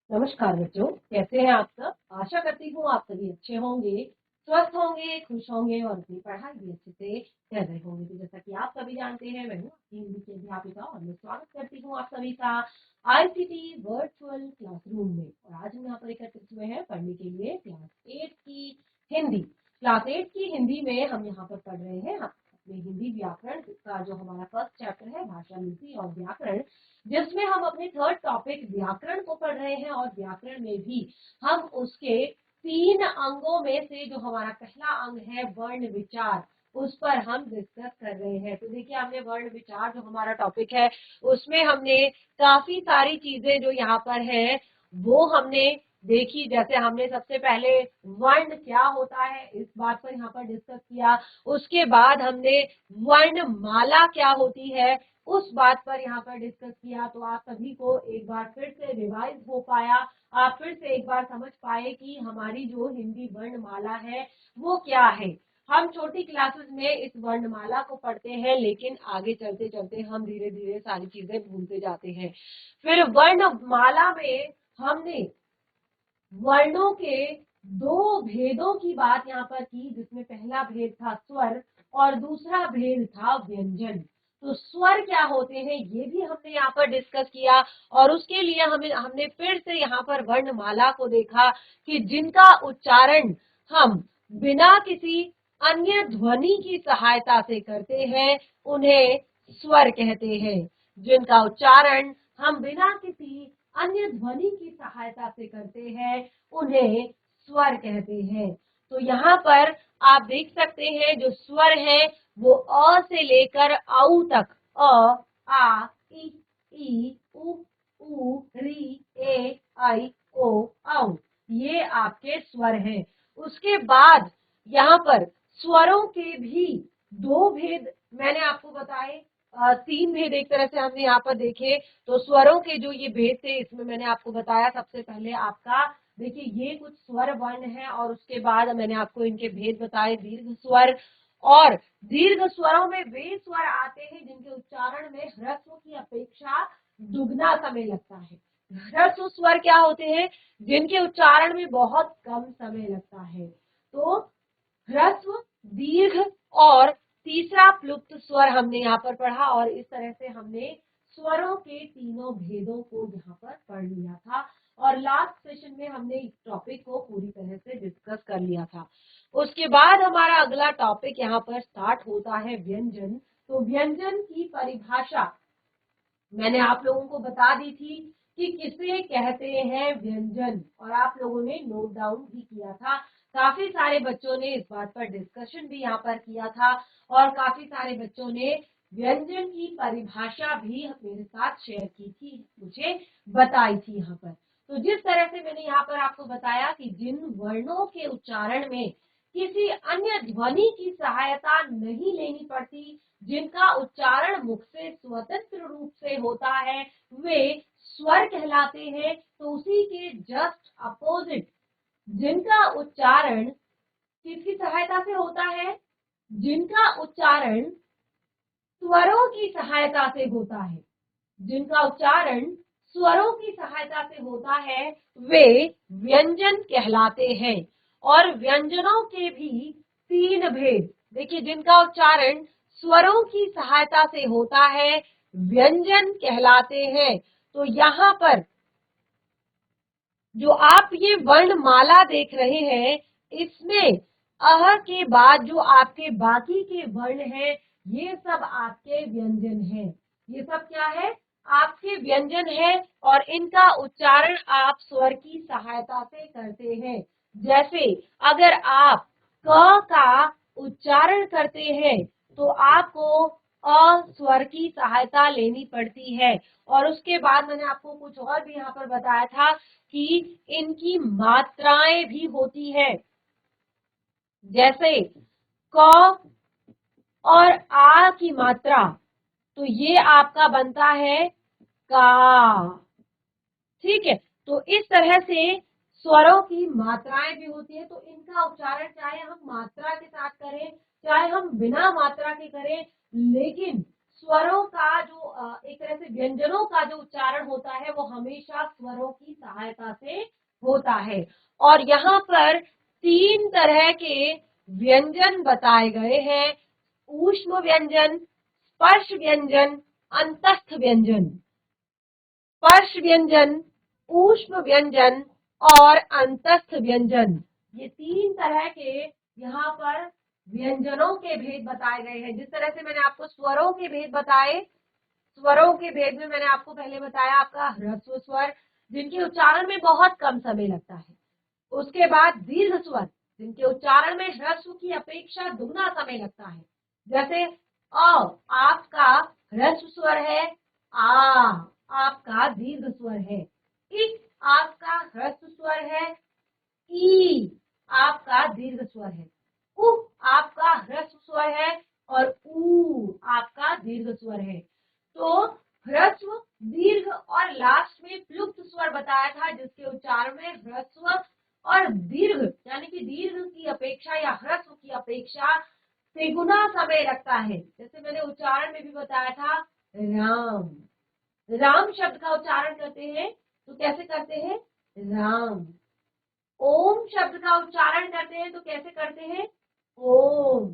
नमस्कार बच्चों, कैसे हैं आप सब। आशा करती हूँ आप सभी अच्छे होंगे, स्वस्थ होंगे, खुश होंगे और अपनी पढ़ाई भी अच्छे से कर रहे होंगे। तो जैसा कि आप सभी जानते हैं, मैं हूँ आपकी हिंदी की अध्यापिका और मैं स्वागत करती हूँ आप सभी का आईसीटी वर्चुअल क्लासरूम में। और आज हम यहाँ पर एकत्रित हुए हैं पढ़ने के लिए क्लास 8 की हिंदी। क्लास 8 की हिंदी में हम यहाँ पर पढ़ रहे हैं अपने हिंदी व्याकरण का जो हमारा फर्स्ट चैप्टर है, भाषा नीति और व्याकरण, जिसमें हम अपने थर्ड टॉपिक व्याकरण को पढ़ रहे हैं। और व्याकरण में भी हम उसके 3 अंगों में से जो हमारा पहला अंग है वर्ण विचार, उस पर हम डिस्कस कर रहे हैं। तो देखिए, हमने वर्ण विचार जो हमारा टॉपिक है उसमें हमने काफी सारी चीजें जो यहाँ पर है वो हमने देखी। जैसे हमने सबसे पहले वर्ण क्या होता है इस बात पर यहाँ पर डिस्कस किया। उसके बाद हमने वर्णमाला क्या होती है उस बात पर यहाँ पर डिस्कस किया। तो आप सभी को एक बार फिर से रिवाइज हो पाया, आप फिर से एक बार समझ पाए कि हमारी जो हिंदी वर्णमाला है वो क्या है। हम छोटी क्लासेस में इस वर्णमाला को पढ़ते हैं, लेकिन आगे चलते चलते हम धीरे धीरे सारी चीजें भूलते जाते हैं। फिर वर्णमाला में हमने वर्णों के 2 भेदों की बात यहाँ पर की, जिसमें पहला भेद था स्वर और दूसरा भेद था व्यंजन। तो स्वर क्या होते हैं ये भी हमने यहाँ पर डिस्कस किया। और उसके लिए हमने फिर से यहाँ पर वर्णमाला को देखा कि जिनका उच्चारण हम बिना किसी अन्य ध्वनि की सहायता से करते हैं उन्हें स्वर कहते हैं। जिनका उच्चारण हम बिना किसी अन्य ध्वनि की सहायता से करते हैं उन्हें स्वर कहते हैं। तो यहाँ पर आप देख सकते हैं जो स्वर है वो अ से लेकर औ तक, अ, आ, ई, उ, री, ए, आई, ओ, औ, ये आपके स्वर हैं। उसके बाद यहाँ पर स्वरों के भी 2 भेद मैंने आपको बताए, 3 भेद एक तरह से हमने यहाँ पर देखे। तो स्वरों के जो ये भेद थे इसमें मैंने आपको बताया, सबसे पहले आपका देखिए ये कुछ स्वर वर्ण है और उसके बाद मैंने आपको इनके भेद बताए। दीर्घ स्वर, और दीर्घ स्वरों में वे स्वर आते हैं जिनके उच्चारण में ह्रस्व की अपेक्षा दुगना समय लगता है। ह्रस्व स्वर क्या होते हैं, जिनके उच्चारण में बहुत कम समय लगता है। तो ह्रस्व, दीर्घ और तीसरा प्लुप्त स्वर हमने यहाँ पर पढ़ा। और इस तरह से हमने स्वरों के तीनों भेदों को यहाँ पर पढ़ लिया था। और लास्ट सेशन में हमने इस टॉपिक को पूरी तरह से डिस्कस कर लिया था। उसके बाद हमारा अगला टॉपिक यहाँ पर स्टार्ट होता है व्यंजन। तो व्यंजन की परिभाषा मैंने आप लोगों को बता दी थी कि किसे कहते हैं व्यंजन, और आप लोगों ने नोट डाउन भी किया था। काफी सारे बच्चों ने इस बात पर डिस्कशन भी यहाँ पर किया था और काफी सारे बच्चों ने व्यंजन की परिभाषा भी मेरे साथ शेयर की थी, मुझे बताई थी यहाँ पर। तो जिस तरह से मैंने यहाँ पर आपको बताया कि जिन वर्णों के उच्चारण में किसी अन्य ध्वनि की सहायता नहीं लेनी पड़ती, जिनका उच्चारण मुख से स्वतंत्र रूप से होता है, वे स्वर कहलाते हैं। तो उसी के जस्ट अपोजिट जिनका उच्चारण किसकी सहायता से होता है, जिनका उच्चारण स्वरों की सहायता से होता है, जिनका उच्चारण स्वरों की सहायता से होता है वे व्यंजन कहलाते हैं। और व्यंजनों के भी 3 भेद, देखिए जिनका उच्चारण स्वरों की सहायता से होता है व्यंजन कहलाते हैं। तो यहाँ पर जो आप ये वर्णमाला देख रहे हैं इसमें अह के बाद जो आपके बाकी के वर्ण हैं ये सब आपके व्यंजन हैं। ये सब क्या है, आपके व्यंजन है और इनका उच्चारण आप स्वर की सहायता से करते हैं। जैसे अगर आप क का उच्चारण करते हैं तो आपको अ स्वर की सहायता लेनी पड़ती है। और उसके बाद मैंने आपको कुछ और भी यहाँ पर बताया था कि इनकी मात्राएं भी होती है। जैसे क और आ की मात्रा, तो ये आपका बनता है का, ठीक है। तो इस तरह से स्वरों की मात्राएं भी होती है। तो इनका उच्चारण चाहे हम मात्रा के साथ करें चाहे हम बिना मात्रा के करें, लेकिन स्वरों का जो एक तरह से व्यंजनों का जो उच्चारण होता है वो हमेशा स्वरों की सहायता से होता है। और यहाँ पर 3 तरह के व्यंजन बताए गए हैं, ऊष्म व्यंजन, स्पर्श व्यंजन, अंतस्थ व्यंजन। स्पर्श व्यंजन, ऊष्म व्यंजन और अंतस्थ व्यंजन, ये 3 तरह के यहाँ पर व्यंजनों के भेद बताए गए हैं। जिस तरह से मैंने आपको स्वरों के भेद बताए, स्वरों के भेद में मैंने आपको पहले बताया आपका ह्रस्व स्वर, जिनके उच्चारण में बहुत कम समय लगता है। उसके बाद दीर्घ स्वर, जिनके उच्चारण में ह्रस्व की अपेक्षा दुगना समय लगता है। जैसे अ, आपका ह्रस्व स्वर है, आ आपका दीर्घ स्वर है, इ आपका ह्रस्व स्वर है, ई आपका दीर्घ स्वर है, उ आपका ह्रस्व स्वर है और ऊ आपका दीर्घ स्वर है। तो ह्रस्व, दीर्घ और लास्ट में प्लुप्त स्वर बताया था, जिसके उच्चारण में ह्रस्व और दीर्घ यानी कि दीर्घ की अपेक्षा या ह्रस्व की अपेक्षा तिगुना समय लगता है। जैसे मैंने उच्चारण में भी बताया था, राम, राम शब्द का उच्चारण करते हैं तो कैसे करते हैं, राम। ओम शब्द का उच्चारण करते हैं तो कैसे करते हैं, ओम।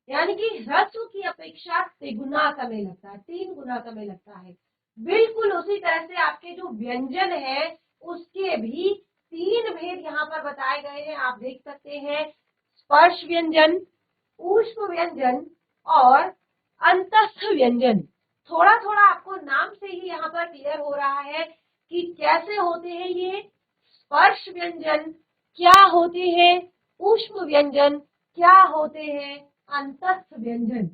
यानी कि ह्रस्व की अपेक्षा तिगुना समय लगता है, 3 गुना समय लगता है। बिल्कुल उसी तरह से आपके जो व्यंजन है उसके भी 3 भेद यहाँ पर बताए गए हैं, आप देख सकते हैं, स्पर्श व्यंजन, ऊष्म व्यंजन और अंतस्थ व्यंजन। थोड़ा थोड़ा आपको नाम से ही यहाँ पर क्लियर हो रहा है कि कैसे होते हैं ये स्पर्श व्यंजन, क्या होते हैं ऊष्म व्यंजन, क्या होते हैं अंतस्थ व्यंजन।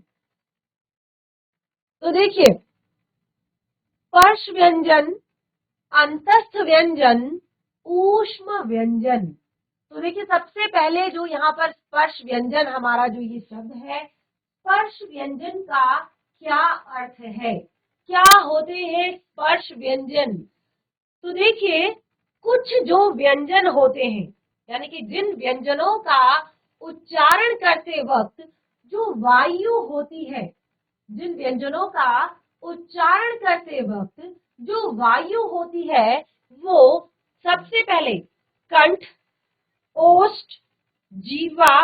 तो देखिए, स्पर्श व्यंजन, अंतस्थ व्यंजन, ऊष्म व्यंजन। तो देखिए, सबसे पहले जो यहाँ पर स्पर्श व्यंजन हमारा जो ये शब्द है, स्पर्श व्यंजन का क्या अर्थ है, क्या होते हैं स्पर्श व्यंजन। तो देखिए, कुछ जो व्यंजन होते हैं, यानी कि जिन व्यंजनों का उच्चारण करते वक्त जो वायु होती है, जिन व्यंजनों का उच्चारण करते वक्त जो वायु होती है, वो सबसे पहले कंठ, ओष्ठ, जीवा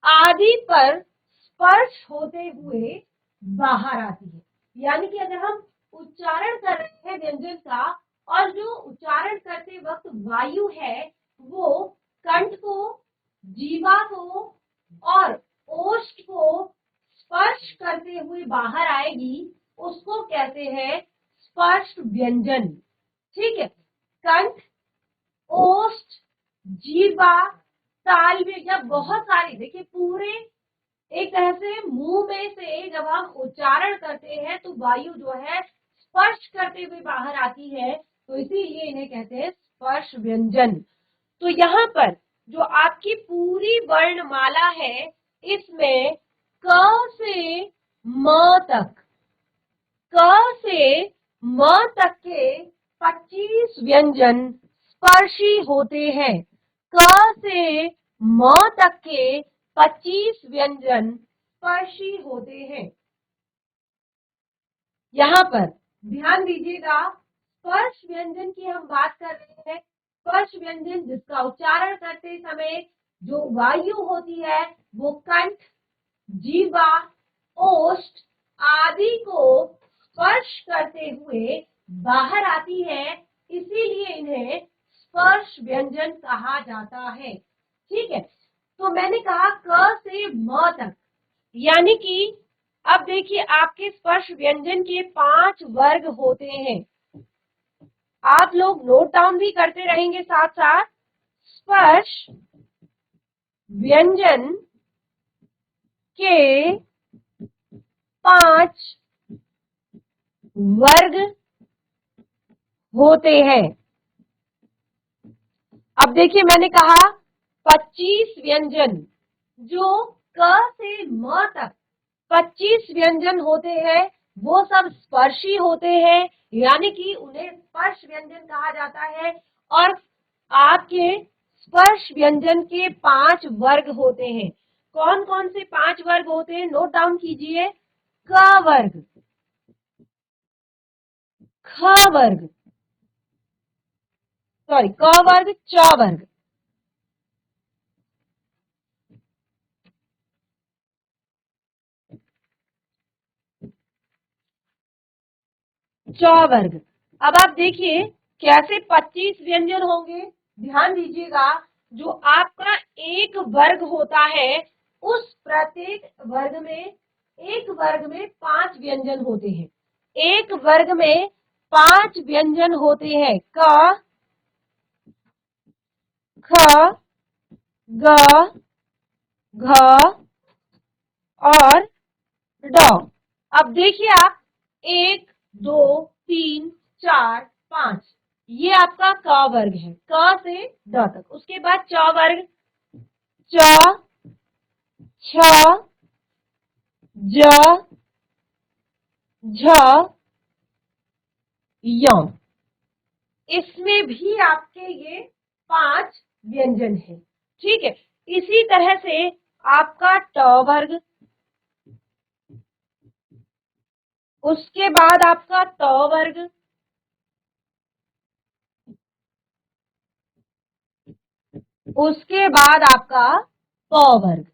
आदि पर स्पर्श होते हुए बाहर आती है। यानी कि अगर हम उच्चारण कर रहे हैं व्यंजन का और जो उच्चारण करते वक्त वायु है वो कंठ को, जीवा को और ओष्ठ को स्पर्श करते हुए बाहर आएगी, उसको कहते हैं स्पर्श व्यंजन। ठीक है, कंठ, ओष्ठ, जीवा, तालव्य या बहुत सारी, देखिए पूरे एक तरह से मुंह में से जब हम उच्चारण करते हैं तो वायु जो है स्पर्श करते हुए बाहर आती है, तो इसीलिए इन्हें कहते हैं स्पर्श व्यंजन। तो यहाँ पर जो आपकी पूरी वर्णमाला है, इसमें क से म तक, क से म तक के 25 व्यंजन स्पर्शी होते हैं। क से म तक के 25 व्यंजन स्पर्शी होते हैं। यहाँ पर ध्यान दीजिएगा, स्पर्श व्यंजन की हम बात कर रहे हैं। स्पर्श व्यंजन जिसका उच्चारण करते समय जो वायु होती है वो कंठ, जीवा, ओष्ठ आदि को स्पर्श करते हुए बाहर आती है, इसीलिए इन्हें स्पर्श व्यंजन कहा जाता है। ठीक है, तो मैंने कहा क से म तक, यानी कि अब देखिए आपके स्पर्श व्यंजन के 5 वर्ग होते हैं। आप लोग नोट डाउन भी करते रहेंगे साथ साथ। स्पर्श व्यंजन के 5 वर्ग होते हैं। अब देखिए, मैंने कहा 25 व्यंजन, जो क से म तक 25 व्यंजन होते हैं वो सब स्पर्शी होते हैं, यानी कि उन्हें स्पर्श व्यंजन कहा जाता है। और आपके स्पर्श व्यंजन के 5 वर्ग होते हैं। कौन कौन से 5 वर्ग होते हैं, नोट डाउन कीजिए। क वर्ग, ख वर्ग, सॉरी क वर्ग, च वर्ग, च वर्ग। अब आप देखिए कैसे 25 व्यंजन होंगे, ध्यान दीजिएगा। जो आपका एक वर्ग होता है उस प्रत्येक वर्ग में, एक वर्ग में 5 व्यंजन होते हैं, एक वर्ग में 5 व्यंजन होते हैं। क, ख, ग, घ और ड। अब देखिए आप 1, 2, 3, 4, 5, ये आपका क वर्ग है, क से ड तक। उसके बाद च वर्ग, च, छ, ज, झ, य। इसमें भी आपके ये 5 व्यंजन है, ठीक है। इसी तरह से आपका ट वर्ग, उसके बाद आपका त वर्ग, उसके बाद आपका प वर्ग।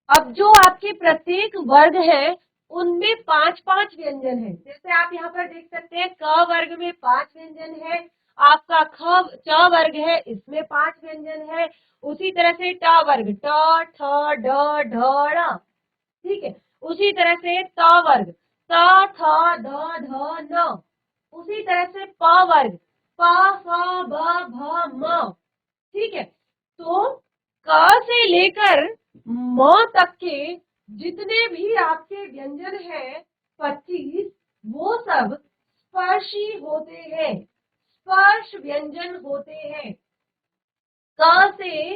अब जो आपके प्रत्येक वर्ग है उनमें 5-5 व्यंजन है। जैसे आप यहाँ पर देख सकते हैं क वर्ग में 5 व्यंजन है, आपका च वर्ग है इसमें 5 व्यंजन है, उसी तरह से ट वर्ग, ट, ठ, ड, ढ, ण, ठीक है। उसी तरह से त वर्ग, त, थ, द, ध, न। उसी तरह से प वर्ग, प, फ, ब, भ, म, ठीक है। तो क से लेकर म तक के जितने भी आपके व्यंजन हैं 25, वो सब स्पर्शी होते हैं, स्पर्श व्यंजन होते हैं। क से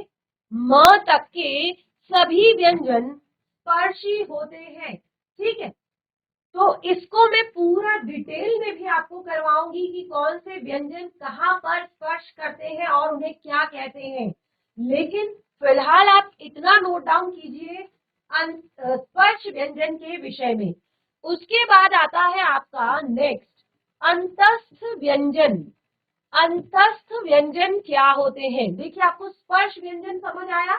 म तक के सभी व्यंजन स्पर्शी होते हैं, ठीक है। तो इसको मैं पूरा डिटेल में भी आपको करवाऊंगी कि कौन से व्यंजन कहाँ पर स्पर्श करते हैं और उन्हें क्या कहते हैं। लेकिन फिलहाल आप इतना नोट डाउन कीजिए स्पर्श व्यंजन के विषय में। उसके बाद आता है आपका नेक्स्ट अंतस्थ व्यंजन। अंतस्थ व्यंजन क्या होते हैं? देखिए आपको स्पर्श व्यंजन समझ आया,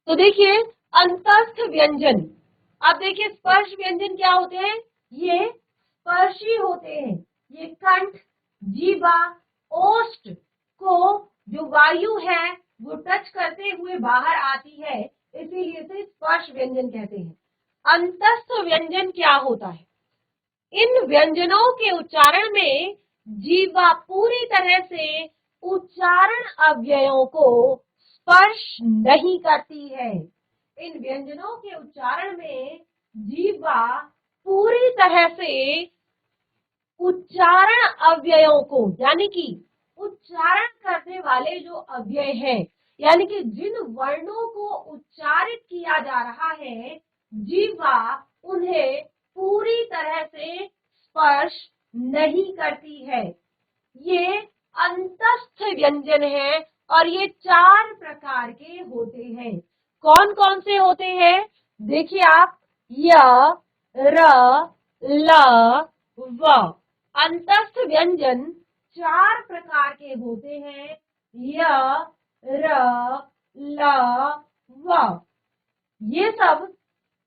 तो देखिए अंतस्थ व्यंजन। अब देखिए स्पर्श व्यंजन क्या होते हैं, ये स्पर्शी होते हैं। ये कंठ, जीवा, ओष्ठ को जो वायु है वो टच करते हुए बाहर आती है, इसीलिए इसे स्पर्श व्यंजन कहते हैं। अंतस्थ व्यंजन क्या होता है? इन व्यंजनों के उच्चारण में जीवा पूरी तरह से उच्चारण अव्ययों को स्पर्श नहीं करती है। इन व्यंजनों के उच्चारण में जीवा पूरी तरह से उच्चारण अव्ययों को, यानी कि उच्चारण करने वाले जो अव्यय हैं, यानी कि जिन वर्णों को उच्चारित किया जा रहा है, जीवा उन्हें पूरी तरह से स्पर्श नहीं करती है। ये अंतस्थ व्यंजन है और ये 4 प्रकार के होते हैं। कौन कौन से होते हैं? देखिए आप, य, र, ल, व। अंतस्थ व्यंजन 4 प्रकार के होते हैं, य, र, ल, व। ये सब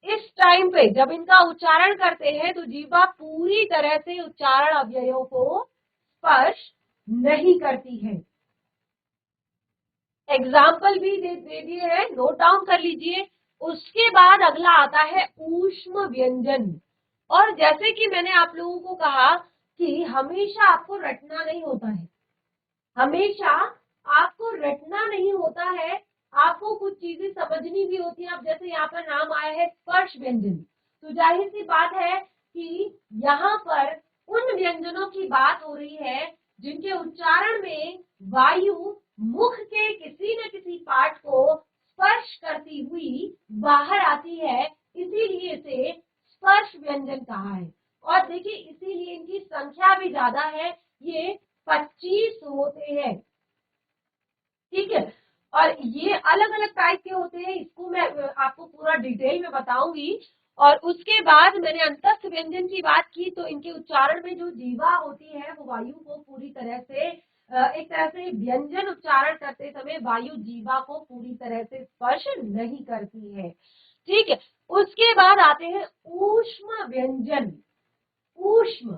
इस टाइम पे जब इनका उच्चारण करते हैं तो जीवा पूरी तरह से उच्चारण अव्ययों को स्पर्श नहीं करती है। एग्जाम्पल भी दे दिए हैं, नोट डाउन कर लीजिए। उसके बाद अगला आता है ऊष्म व्यंजन। और जैसे कि मैंने आप लोगों को कहा कि हमेशा आपको रटना नहीं होता है, हमेशा आपको रटना नहीं होता है, आपको कुछ चीजें समझनी भी होती है। अब जैसे यहाँ पर नाम आया है स्पर्श व्यंजन, तो जाहिर सी बात है कि यहाँ पर उन व्यंजनों की बात हो रही है जिनके उच्चारण में वायु मुख के किसी न किसी पार्ट को स्पर्श करती हुई बाहर आती है, इसीलिए इसे स्पर्श व्यंजन कहा है। और देखिए इसीलिए इनकी संख्या भी ज्यादा है, ये 25 होते हैं, ठीक है। और ये अलग अलग टाइप के होते हैं, इसको मैं आपको पूरा डिटेल में बताऊंगी। और उसके बाद मैंने अंतस्थ व्यंजन की बात की, तो इनके उच्चारण में जो जीवा होती है वो वायु को पूरी तरह से एक तरह से व्यंजन उच्चारण करते समय वायु जीवा को पूरी तरह से स्पर्श नहीं करती है। ठीक है, उसके बाद आते हैं ऊष्म व्यंजन। ऊष्म,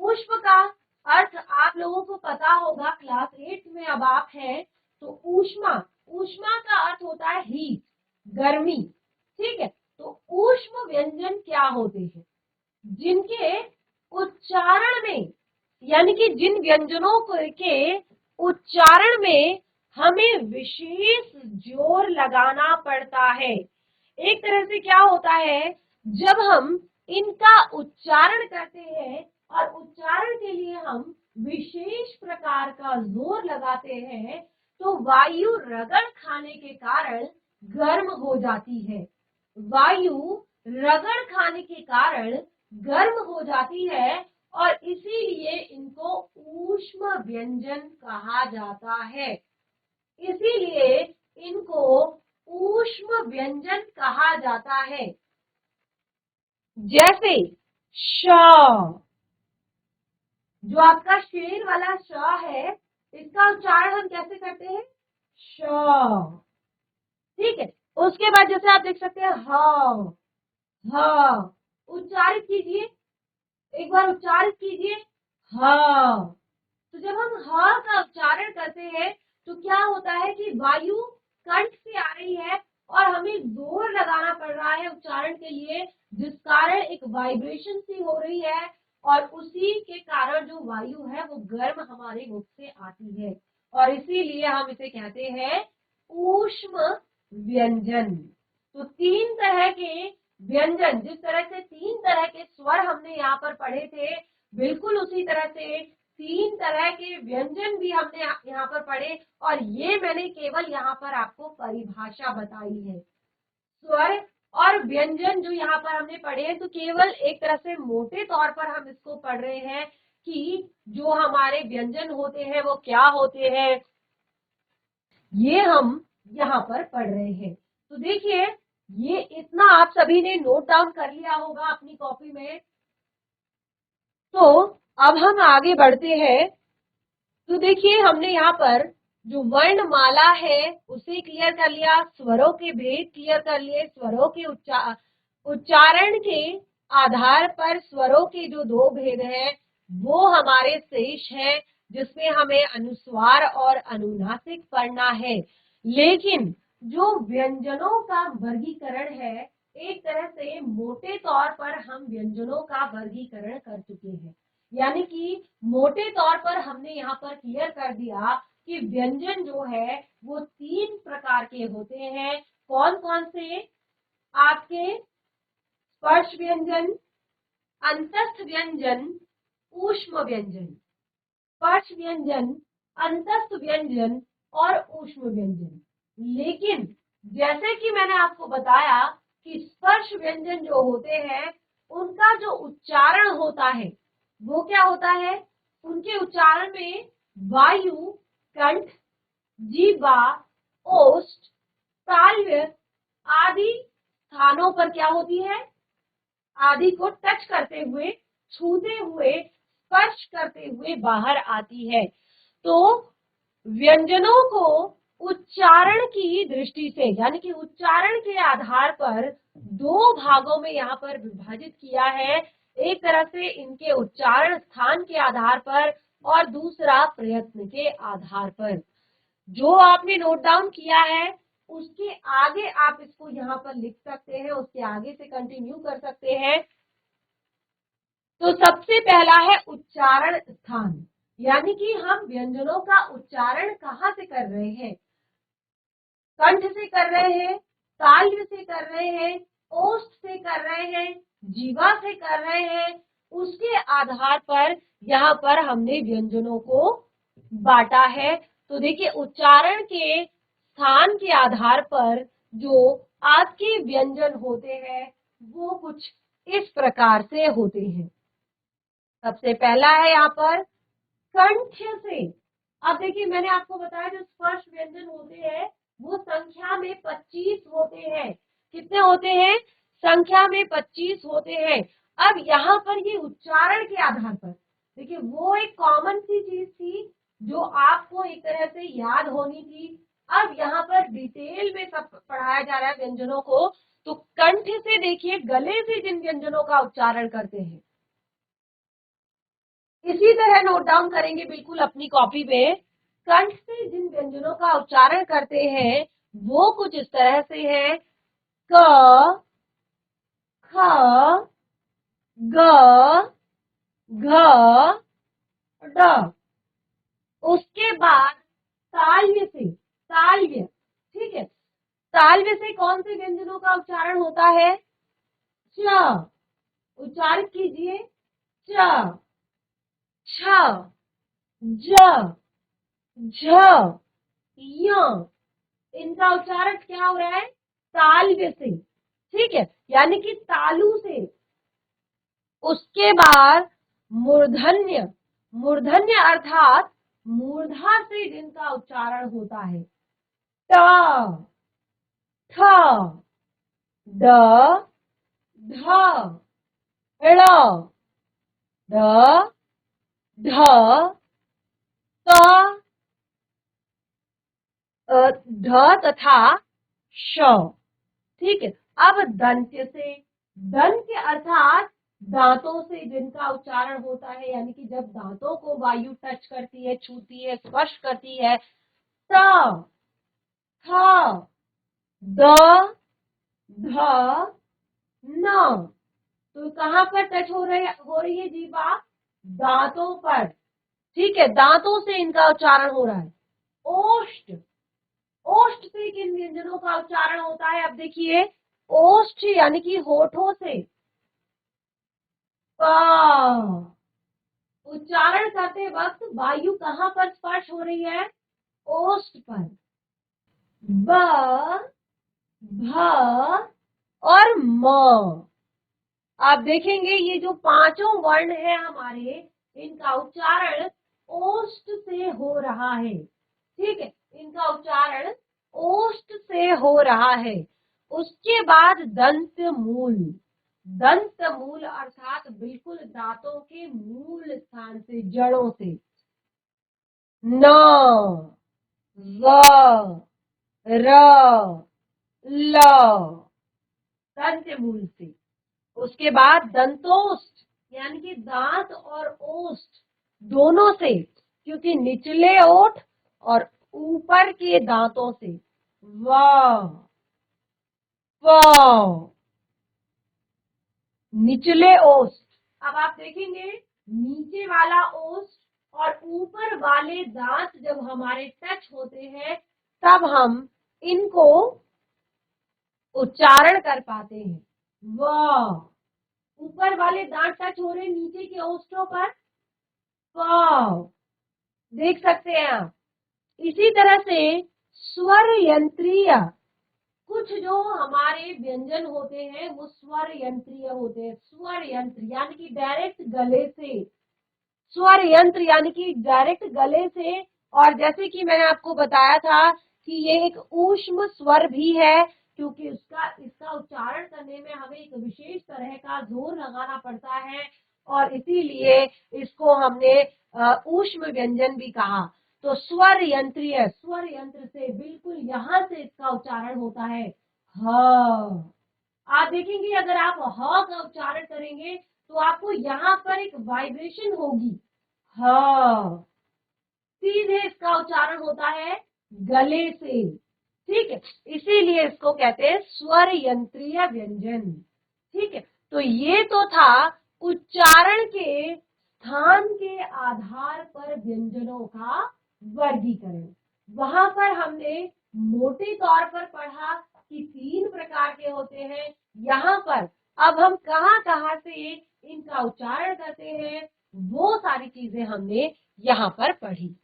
ऊष्म का अर्थ आप लोगों को पता होगा, क्लास 8 में अब आप हैं, तो ऊष्मा, ऊष्मा का अर्थ होता है हीट, गर्मी। ठीक है, तो ऊष्म व्यंजन क्या होते हैं? जिनके उच्चारण में, यानी कि जिन व्यंजनों के उच्चारण में हमें विशेष जोर लगाना पड़ता है। एक तरह से क्या होता है, जब हम इनका उच्चारण करते हैं और उच्चारण के लिए हम विशेष प्रकार का जोर लगाते हैं, तो वायु रगड़ खाने के कारण गर्म हो जाती है। वायु रगड़ खाने के कारण गर्म हो जाती है और इसीलिए इनको ऊष्म व्यंजन कहा जाता है। इसीलिए इनको ऊष्म व्यंजन कहा जाता है। जैसे श, जो आपका शेर वाला श है, इसका उच्चारण हम कैसे करते हैं? श। ठीक है, उसके बाद जैसे आप देख सकते हैं ह, ह, उच्चारित कीजिए, एक बार उच्चारित कीजिए ह। तो जब हम ह का उच्चारण करते हैं तो क्या होता है कि वायु कंठ से आ रही है और हमें जोर लगाना पड़ रहा है उच्चारण के लिए, जिस कारण एक वाइब्रेशन सी हो रही है और उसी के कारण जो वायु है वो गर्म हमारे मुख से आती है और इसीलिए हम इसे कहते हैं ऊष्म व्यंजन। तो तीन तरह के व्यंजन, जिस तरह से तीन तरह के स्वर हमने यहाँ पर पढ़े थे, बिल्कुल उसी तरह से तीन तरह के व्यंजन भी हमने यहाँ पर पढ़े और ये मैंने केवल यहाँ पर आपको परिभाषा बताई है। स्वर और व्यंजन जो यहाँ पर हमने पढ़े हैं, तो केवल एक तरह से मोटे तौर पर हम इसको पढ़ रहे हैं कि जो हमारे व्यंजन होते हैं वो क्या होते हैं, ये हम यहाँ पर पढ़ रहे हैं। तो देखिए, ये इतना आप सभी ने नोट डाउन कर लिया होगा अपनी कॉपी में। तो अब हम आगे बढ़ते हैं। तो देखिए, हमने यहाँ पर जो वर्णमाला है उसे क्लियर कर लिया, स्वरों के भेद क्लियर कर लिए, स्वरों के उच्चारण के आधार पर स्वरों के जो दो भेद हैं वो हमारे शेष है, जिसमें हमें अनुस्वार और अनुनासिक पढ़ना है। लेकिन जो व्यंजनों का वर्गीकरण है, एक तरह से मोटे तौर पर हम व्यंजनों का वर्गीकरण कर चुके हैं। यानी कि मोटे तौर पर हमने यहाँ पर क्लियर कर दिया कि व्यंजन जो है वो तीन प्रकार के होते हैं। कौन कौन से? आपके स्पर्श व्यंजन, अंतस्थ व्यंजन, ऊष्म व्यंजन। स्पर्श व्यंजन, अंतस्थ व्यंजन और ऊष्म व्यंजन। लेकिन जैसे कि मैंने आपको बताया कि स्पर्श व्यंजन जो होते हैं उनका जो उच्चारण होता है वो क्या होता है? उनके उच्चारण में वायु कंठ, जीवा, ओष्ठ, तालव्य आदि स्थानों पर क्या होती है? आदि को टच करते हुए, छूते हुए, स्पर्श करते हुए बाहर आती है। तो व्यंजनों को उच्चारण की दृष्टि से, यानी कि उच्चारण के आधार पर दो भागों में यहाँ पर विभाजित किया है। एक तरह से इनके उच्चारण स्थान के आधार पर और दूसरा प्रयत्न के आधार पर। जो आपने नोट डाउन किया है उसके आगे आप इसको यहाँ पर लिख सकते हैं, उसके आगे से कंटिन्यू कर सकते हैं। तो सबसे पहला है उच्चारण स्थान, यानी कि हम व्यंजनों का उच्चारण कहाँ से कर रहे हैं? कंठ से कर रहे हैं, तालव्य से कर रहे हैं, ओष्ठ से कर रहे हैं, जीवा से कर रहे हैं। उसके आधार पर यहाँ पर हमने व्यंजनों को बांटा है। तो देखिए, उच्चारण के स्थान के आधार पर जो आपके व्यंजन होते हैं वो कुछ इस प्रकार से होते हैं। सबसे पहला है यहाँ पर कंठ से। अब देखिए, मैंने आपको बताया जो स्पर्श व्यंजन होते हैं वो संख्या में 25 होते हैं। कितने होते हैं? संख्या में 25 होते हैं। अब यहाँ पर ये उच्चारण के आधार पर देखिए, वो एक कॉमन सी चीज थी जो आपको एक तरह से याद होनी थी। अब यहाँ पर डिटेल में सब पढ़ाया जा रहा है व्यंजनों को। तो कंठ से देखिए, गले से जिन व्यंजनों का उच्चारण करते हैं, इसी तरह नोट डाउन करेंगे बिल्कुल अपनी कॉपी पे। कंठ से जिन व्यंजनों का उच्चारण करते हैं वो कुछ इस तरह से है: क, ख, ग, घ, ड। उसके बाद ताल्व्य से, ताल्व्य, ठीक है, ताल्व्य से कौन से व्यंजनों का उच्चारण होता है? च। उच्चारित कीजिए, च, छ, ज, झ, य। इनका उच्चारण क्या हो रहा है? ताल्व्य से, ठीक है, यानी कि तालु से। उसके बाद मूर्धन्य, मूर्धन्य अर्थात मूर्धा से जिनका उच्चारण होता है: ट, ठ, ड, ढ, ळ, ढ, ढ, त, ढ तथा श, ठीक है। अब दंत्य से, दंत्य अर्थात दांतों से जिनका उच्चारण होता है, यानी कि जब दांतों को वायु टच करती है, छूती है, स्पर्श करती है। त, थ, द, ध, न। तो कहां पर टच हो रही है जीवा? दांतों पर, ठीक है, दांतों से इनका उच्चारण हो रहा है। ओष्ठ, ओष्ठ से किन व्यंजनों का उच्चारण होता है? अब देखिए, ओष्ठ यानी कि होठों से प, उच्चारण करते वक्त वायु कहां पर स्पर्श हो रही है? ओष्ठ पर। ब, भ और म। आप देखेंगे ये जो पांचों वर्ण है हमारे, इनका उच्चारण ओष्ठ से हो रहा है, ठीक है, इनका उच्चारण ओष्ठ से हो रहा है। उसके बाद दंत मूल, दंत मूल अर्थात बिल्कुल दांतों के मूल स्थान से, जड़ों से। न, व, र, ल, दंत मूल से। उसके बाद दंतोष्ठ, यानी कि दांत और ओष्ठ दोनों से, क्योंकि निचले ओठ और ऊपर के दांतों से। व, प, निचले ओष्ठ। अब आप देखेंगे, नीचे वाला ओष्ठ और ऊपर वाले दांत जब हमारे टच होते हैं, तब हम इनको उच्चारण कर पाते हैं। व, ऊपर वाले दांत टच हो रहे नीचे के ओष्ठों पर। प, देख सकते हैं आप। इसी तरह से स्वर यंत्रीय, कुछ जो हमारे व्यंजन होते हैं वो स्वर यंत्रीय होते हैं। स्वर यंत्र यानी कि डायरेक्ट गले से, स्वर यंत्र यानी कि डायरेक्ट गले से। और जैसे कि मैंने आपको बताया था कि ये एक ऊष्म स्वर भी है, क्योंकि इसका उच्चारण करने में हमें एक विशेष तरह का जोर लगाना पड़ता है, और इसीलिए इसको हमने ऊष्म व्यंजन भी कहा। तो स्वर यंत्रीय, स्वर यंत्र से बिल्कुल यहां से इसका उच्चारण होता है ह। आप देखेंगे अगर आप ह का उच्चारण करेंगे तो आपको यहाँ पर एक वाइब्रेशन होगी। ह, सीधे इसका उच्चारण होता है गले से, ठीक है, इसीलिए इसको कहते हैं स्वर यंत्रीय व्यंजन, ठीक है। तो ये तो था उच्चारण के स्थान के आधार पर व्यंजनों का वर्गीकरण। वहां पर हमने मोटे तौर पर पढ़ा कि 3 प्रकार के होते हैं। यहाँ पर अब हम कहाँ कहाँ से इनका उच्चारण करते हैं, वो सारी चीजें हमने यहाँ पर पढ़ी।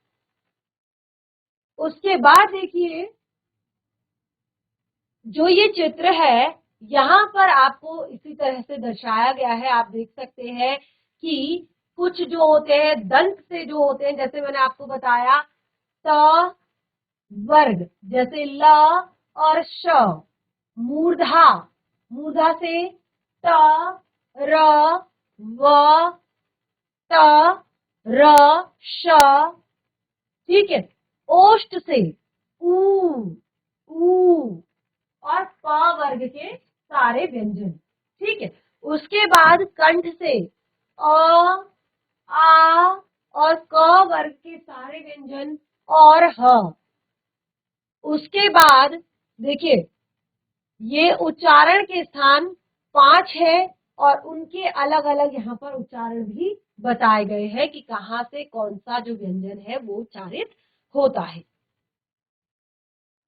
उसके बाद देखिए, जो ये चित्र है यहाँ पर आपको इसी तरह से दर्शाया गया है। आप देख सकते हैं कि कुछ जो होते हैं दंत से जो होते हैं, जैसे मैंने आपको बताया त वर्ग, जैसे ल और श, मूर्धा, मूर्धा से त, र, व, त, र, श, ठीक है। ओष्ठ से ऊ, ऊ और प वर्ग के सारे व्यंजन, ठीक है। उसके बाद कंठ से अ, आ और क वर्ग के सारे व्यंजन और ह। उसके बाद देखिए ये उच्चारण के स्थान 5 है और उनके अलग अलग यहाँ पर उच्चारण भी बताए गए हैं कि कहाँ से कौन सा जो व्यंजन है वो उच्चारित होता है।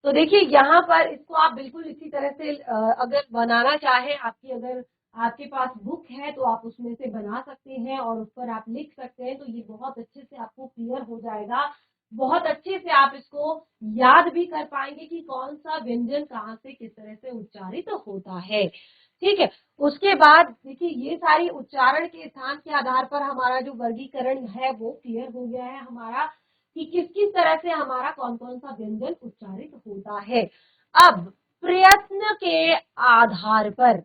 तो देखिए यहाँ पर इसको आप बिल्कुल इसी तरह से अगर बनाना चाहें, आपकी अगर आपके पास बुक है तो आप उसमें से बना सकते हैं और उस पर आप लिख सकते हैं, तो ये बहुत अच्छे से आपको क्लियर हो जाएगा। बहुत अच्छे से आप इसको याद भी कर पाएंगे कि कौन सा व्यंजन कहाँ से किस तरह से उच्चारित होता है, ठीक है। उसके बाद देखिए ये सारी उच्चारण के स्थान के आधार पर हमारा जो वर्गीकरण है वो क्लियर हो गया है हमारा कि किस किस तरह से हमारा कौन कौन सा व्यंजन उच्चारित होता है। अब प्रयत्न के आधार पर,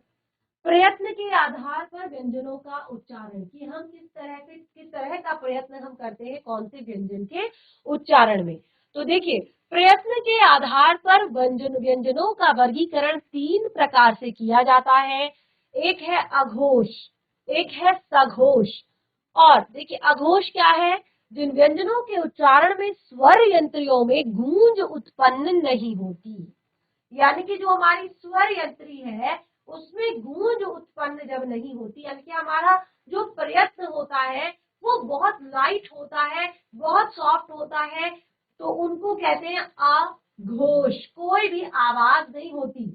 प्रयत्न के आधार पर व्यंजनों का उच्चारण कि हम किस तरह का प्रयत्न हम करते हैं कौन से व्यंजन के उच्चारण में। तो देखिए प्रयत्न के आधार पर व्यंजनों का वर्गीकरण 3 प्रकार से किया जाता है। एक है अघोष, एक है सघोष और देखिए अघोष क्या है, जिन व्यंजनों के उच्चारण में स्वर यंत्रियों में गूंज उत्पन्न नहीं होती, यानी कि जो हमारी स्वर यंत्री है उसमें गूंज उत्पन्न जब नहीं होती, यानी कि हमारा जो प्रयत्न होता है वो बहुत लाइट होता है, बहुत सॉफ्ट होता है, तो उनको कहते हैं अघोष, कोई भी आवाज नहीं होती।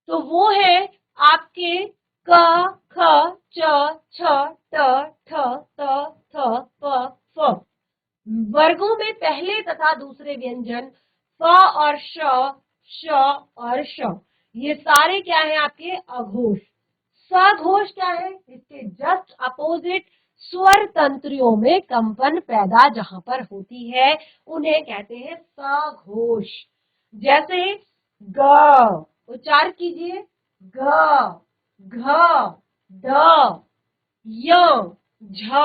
तो वो है आपके क, ख, च, छ, ट, ठ, त, थ, प, फ। वर्गों में पहले तथा दूसरे व्यंजन फ और श और श, ये सारे क्या है आपके अघोष। सघोष क्या है, इसके जस्ट अपोजिट स्वर तंत्रियों में कंपन पैदा जहां पर होती है उन्हें कहते हैं सघोष। जैसे ग, उच्चार कीजिए ग, घ, ढ, य, झ।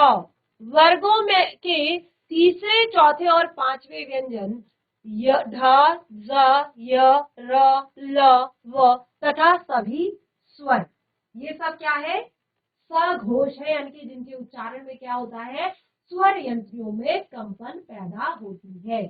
वर्गों में के तीसरे, चौथे और पांचवें व्यंजन य, ढ, ज, य, र, ल, व तथा सभी स्वर, ये सब क्या है सघोष है, यानी कि जिनके उच्चारण में क्या होता है स्वर यंत्रियों में कंपन पैदा होती है।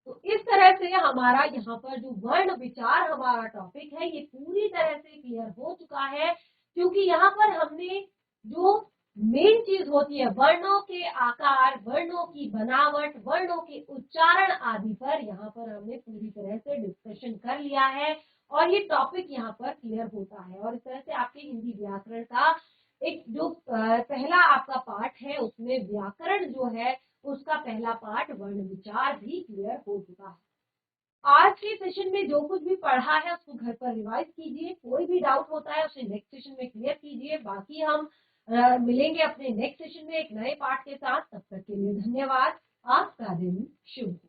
तो इस तरह से हमारा यहाँ पर जो वर्ण विचार हमारा टॉपिक है ये पूरी तरह से क्लियर हो चुका है, क्योंकि यहाँ पर हमने जो मेन चीज होती है वर्णों के आकार, वर्णों की बनावट, वर्णों के उच्चारण आदि पर यहाँ पर हमने पूरी तरह से डिस्कशन कर लिया है और ये टॉपिक यहाँ पर क्लियर होता है। और इस तरह से आपके हिंदी व्याकरण का एक जो पहला आपका पाठ है उसमें व्याकरण जो है उसका पहला पार्ट वर्ण विचार भी क्लियर हो चुका है। आज के सेशन में जो कुछ भी पढ़ा है उसको घर पर रिवाइज कीजिए, कोई भी डाउट होता है उसे नेक्स्ट सेशन में क्लियर कीजिए। बाकी हम मिलेंगे अपने नेक्स्ट सेशन में एक नए पार्ट के साथ, तब तक के लिए धन्यवाद। आपका दिन शुभ हो।